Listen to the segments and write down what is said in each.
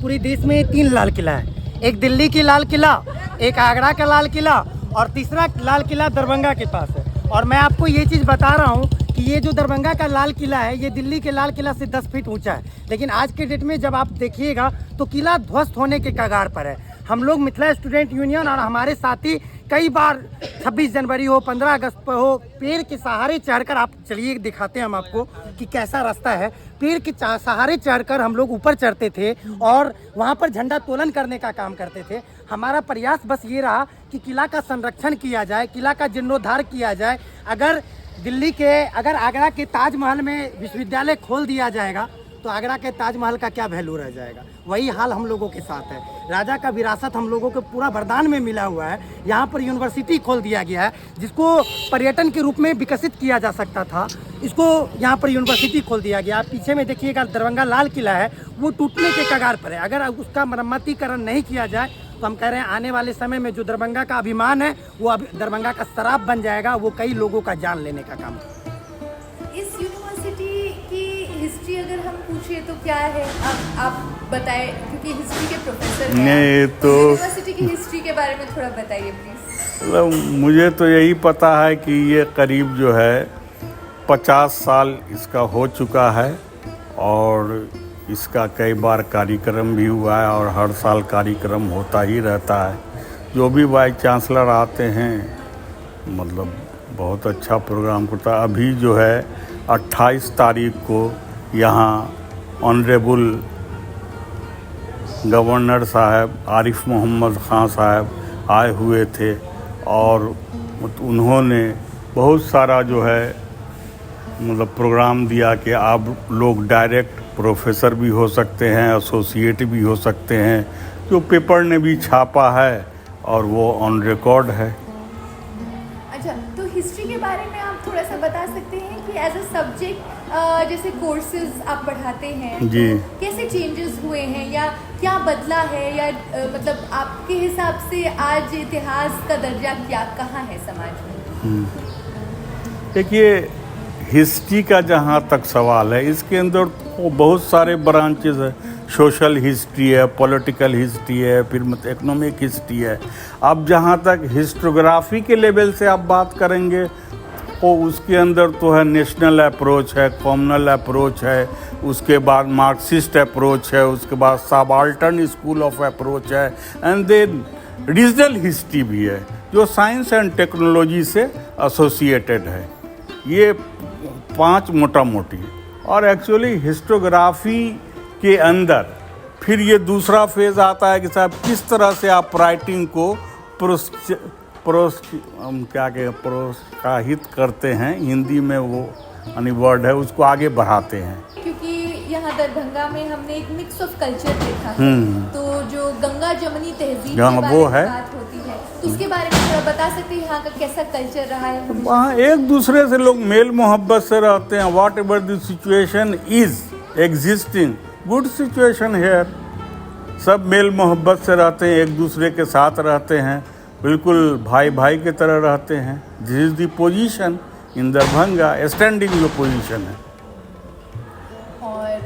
पूरे देश में 3 लाल किला है। एक दिल्ली की लाल किला, एक आगरा का लाल किला और तीसरा लाल किला दरभंगा के पास है। और मैं आपको ये चीज़ बता रहा हूँ कि ये जो दरभंगा का लाल किला है ये दिल्ली के लाल किला से 10 फीट ऊंचा है, लेकिन आज के डेट में जब आप देखिएगा तो किला ध्वस्त होने के कगार पर है। हम लोग मिथिला स्टूडेंट यूनियन और हमारे साथी कई बार 26 जनवरी हो, 15 अगस्त पर हो, पेड़ के सहारे चढ़कर, आप चलिए दिखाते हैं हम आपको कि कैसा रास्ता है। पेड़ के सहारे चढ़कर हम लोग ऊपर चढ़ते थे और वहाँ पर झंडा तोलन करने का काम करते थे। हमारा प्रयास बस ये रहा कि किला का संरक्षण किया जाए, किला का जीर्णोद्धार किया जाए। अगर आगरा के ताजमहल में विश्वविद्यालय खोल दिया जाएगा तो आगरा के ताजमहल का क्या वैल्यू रह जाएगा। वही हाल हम लोगों के साथ है। राजा का विरासत हम लोगों को पूरा वरदान में मिला हुआ है। यहाँ पर यूनिवर्सिटी खोल दिया गया है जिसको पर्यटन के रूप में विकसित किया जा सकता था, इसको यहाँ पर यूनिवर्सिटी खोल दिया गया। पीछे में देखिएगा दरभंगा लाल किला है, वो टूटने के कगार पर है। अगर उसका मरम्मतीकरण नहीं किया जाए तो हम कह रहे हैं आने वाले समय में जो दरभंगा का अभिमान है वो दरभंगा का शराब बन जाएगा। वो कई लोगों का जान लेने का काम है। इस यूनिवर्सिटी की हिस्ट्री अगर हम पूछे तो क्या है, आप बताएं, क्योंकि हिस्ट्री के प्रोफेसर हैं। नहीं तो यूनिवर्सिटी की हिस्ट्री के बारे में थोड़ा बताइए प्लीज। मुझे तो यही पता है कि ये करीब जो है 50 साल इसका हो चुका है और इसका कई बार कार्यक्रम भी हुआ है और हर साल कार्यक्रम होता ही रहता है। जो भी वाइस चांसलर आते हैं मतलब बहुत अच्छा प्रोग्राम करता है। अभी जो है 28 तारीख को यहाँ ऑनरेबल गवर्नर साहब आरिफ मोहम्मद खान साहब आए हुए थे और उन्होंने बहुत सारा जो है मतलब प्रोग्राम दिया कि आप लोग डायरेक्ट प्रोफेसर भी हो सकते हैं, एसोसिएट भी हो सकते हैं, जो पेपर ने भी छापा है और वो ऑन रिकॉर्ड है। अच्छा, तो हिस्ट्री के बारे में आप थोड़ा सा बता सकते हैं कि एज अ सब्जेक्ट जैसे कोर्सेज आप पढ़ाते हैं जी, तो कैसे चेंजेस हुए हैं या क्या बदला है, या मतलब आपके हिसाब से आज इतिहास का दर्जा क्या कहाँ है समाज में? देखिए हिस्ट्री का जहाँ तक सवाल है इसके अंदर तो बहुत सारे ब्रांचेस है। सोशल हिस्ट्री है, पॉलिटिकल हिस्ट्री है, फिर इकोनॉमिक हिस्ट्री है। अब जहाँ तक हिस्टोग्राफी के लेवल से आप बात करेंगे तो उसके अंदर तो है नेशनल अप्रोच है, कॉमनल अप्रोच है, उसके बाद मार्क्सिस्ट अप्रोच है, उसके बाद सबाल्टर्न स्कूल ऑफ अप्रोच है, एंड देन रीजनल हिस्ट्री भी है जो साइंस एंड टेक्नोलॉजी से एसोसिएटेड है। ये 5 मोटा मोटी। और एक्चुअली हिस्टोग्राफी के अंदर फिर ये दूसरा फेज़ आता है कि साहब किस तरह से आप राइटिंग को प्रोत्साहित करते हैं, हिंदी में वो यानी वर्ड है, उसको आगे बढ़ाते हैं। क्योंकि यहाँ दरभंगा में हमने एक मिक्स ऑफ कल्चर देखा है, तो जो गंगा जमुनी तहजीब के बारे वो में है। बात होती है तो उसके बारे में थोड़ा बता सकते हैं यहाँ का कैसा कल्चर रहा है? वहाँ एक दूसरे से लोग मेल मोहब्बत से रहते हैं। Whatever the situation is existing, good situation here, सब मेल मोहब्बत से रहते हैं, एक दूसरे के साथ रहते हैं, बिल्कुल भाई भाई की तरह रहते हैं। This is the position in Darbhanga, standing जो पोजीशन है। और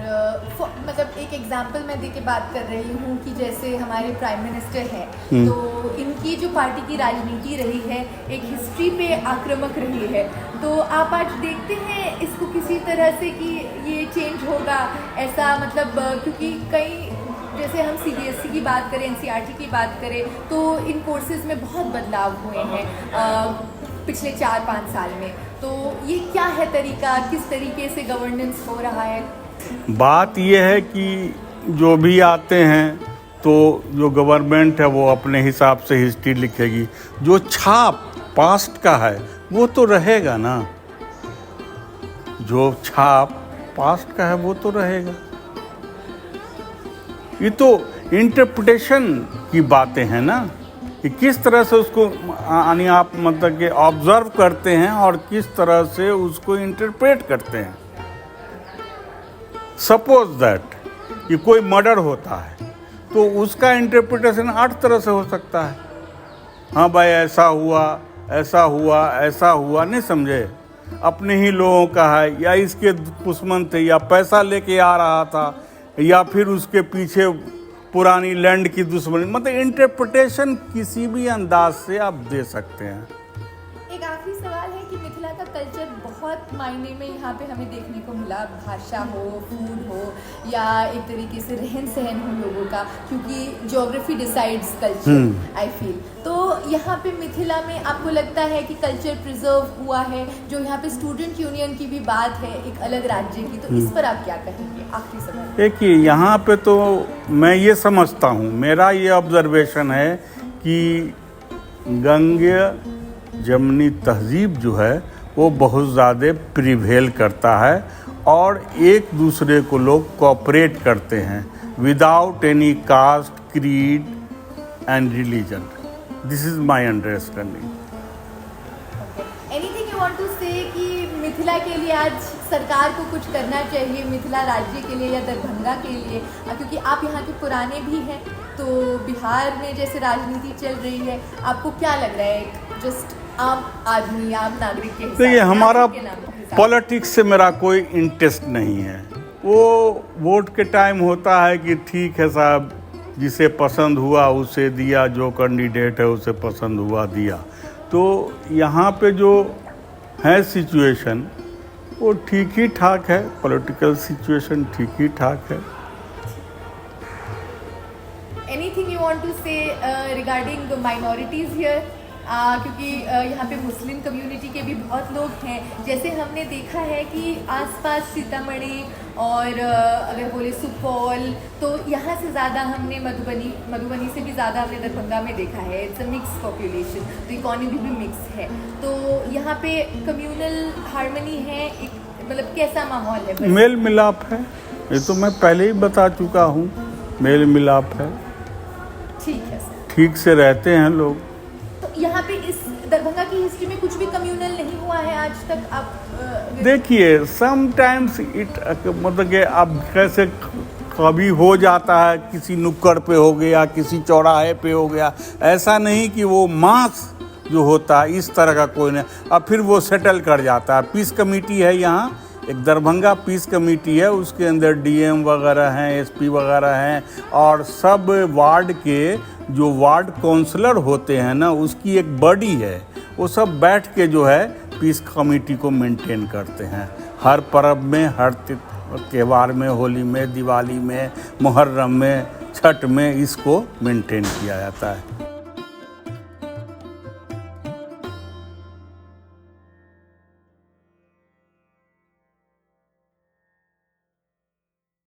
मतलब एक एग्जांपल मैं दे के बात कर रही हूँ कि जैसे हमारे प्राइम मिनिस्टर हैं तो इनकी जो पार्टी की राजनीति रही है एक हिस्ट्री पे आक्रामक रही है, तो आप आज देखते हैं इसको किसी तरह से कि ये चेंज होगा ऐसा, मतलब क्योंकि कई जैसे हम CBSE की बात करें, NCERT की बात करें तो इन कोर्सेज में बहुत बदलाव हुए हैं पिछले 4-5 साल में, तो ये क्या है तरीका, किस तरीके से गवर्नेंस हो रहा है? बात यह है कि जो भी आते हैं तो जो गवर्नमेंट है वो अपने हिसाब से हिस्ट्री लिखेगी। जो छाप पास्ट का है वो तो रहेगा ना, जो छाप पास्ट का है वो तो रहेगा। ये तो इंटरप्रिटेशन की बातें हैं ना कि किस तरह से उसको यानी आप मतलब कि ऑब्जर्व करते हैं और किस तरह से उसको इंटरप्रेट करते हैं। सपोज दैट कि कोई मर्डर होता है तो उसका इंटरप्रिटेशन 8 तरह से हो सकता है। हाँ भाई ऐसा हुआ, ऐसा हुआ, ऐसा हुआ, नहीं समझे, अपने ही लोगों का है, या इसके दुश्मन थे, या पैसा लेके आ रहा था, या फिर उसके पीछे पुरानी लैंड की दुश्मनी, मतलब इंटरप्रिटेशन किसी भी अंदाज से आप दे सकते हैं। एक आखिरी सवाल है कि मिथिला का कल्चर बहुत मायने में यहाँ पे हमें देखने को मिला, भाषा हो, फूड हो, या एक तरीके से रहन सहन हो लोगों का, क्योंकि geography decides culture I feel. तो यहाँ पे मिथिला में आपको लगता है कि कल्चर प्रिजर्व हुआ है? जो यहाँ पे स्टूडेंट यूनियन की भी बात है एक अलग राज्य की, तो इस पर आप क्या कहेंगे? आखिरी सवाल। देखिए, यहाँ पे तो मैं ये समझता हूँ, मेरा ये ऑब्जर्वेशन है कि गंगे जमनी तहजीब जो है वो बहुत ज़्यादा प्रिवेल करता है और एक दूसरे को लोग कोऑपरेट करते हैं without any caste, creed and religion. This is my understanding. Anything you want to say कि मिथिला के लिए आज सरकार को कुछ करना चाहिए, मिथिला राज्य के लिए या दरभंगा के लिए, क्योंकि आप यहाँ के पुराने भी हैं, तो बिहार में जैसे राजनीति चल रही है, आपको क्या लग रहा है जस्ट आम आदमी, आम नागरिक के हिसाब से? देखिए, हमारा के नाम के हिसाब पॉलिटिक्स से मेरा कोई इंटरेस्ट नहीं है। वो वोट के टाइम होता है कि ठीक है साहब, जिसे पसंद हुआ उसे दिया, जो कैंडिडेट है उसे पसंद हुआ दिया। तो यहाँ पे जो है सिचुएशन वो ठीक ही ठाक है, पॉलिटिकल सिचुएशन ठीक ही ठाक है। एनीथिंग यू वांट टू से रिगार्डिंग माइनॉरिटीज़ हियर? क्योंकि यहाँ पे मुस्लिम कम्युनिटी के भी बहुत लोग हैं, जैसे हमने देखा है कि आसपास सीतामढ़ी और अगर बोले सुपौल, तो यहाँ से ज़्यादा हमने मधुबनी से भी ज़्यादा हमने दरभंगा में देखा है। इट्स अ मिक्स पॉपुलेशन, तो इकोनॉमी भी मिक्स है। तो यहाँ पे कम्युनल हार्मनी है, एक मतलब कैसा माहौल है? मेल मिलाप है, ये तो मैं पहले ही बता चुका हूँ, मेल मिलाप है, ठीक है सर, ठीक से रहते हैं लोग। तो यहाँ पे इस दरभंगा की हिस्ट्री में कुछ भी कम्युनल नहीं हुआ है आज तक? आप देखिए, समटाइम्स इट मतलब कि अब कैसे कभी हो जाता है, किसी नुक्कड़ पे हो गया, किसी चौराहे पे हो गया, ऐसा नहीं कि वो मास जो होता है इस तरह का कोई नहीं, अब फिर वो सेटल कर जाता है। पीस कमेटी है यहाँ, एक दरभंगा पीस कमेटी है, उसके अंदर डीएम वगैरह हैं, एसपी वगैरह हैं, और सब वार्ड के जो वार्ड काउंसलर होते हैं ना, उसकी एक बॉडी है, वो सब बैठ के जो है पीस कमेटी को मेंटेन करते हैं। हर पर्व में, हर त्यौहार में, होली में, दिवाली में, मुहर्रम में, छठ में इसको मेंटेन किया जाता है।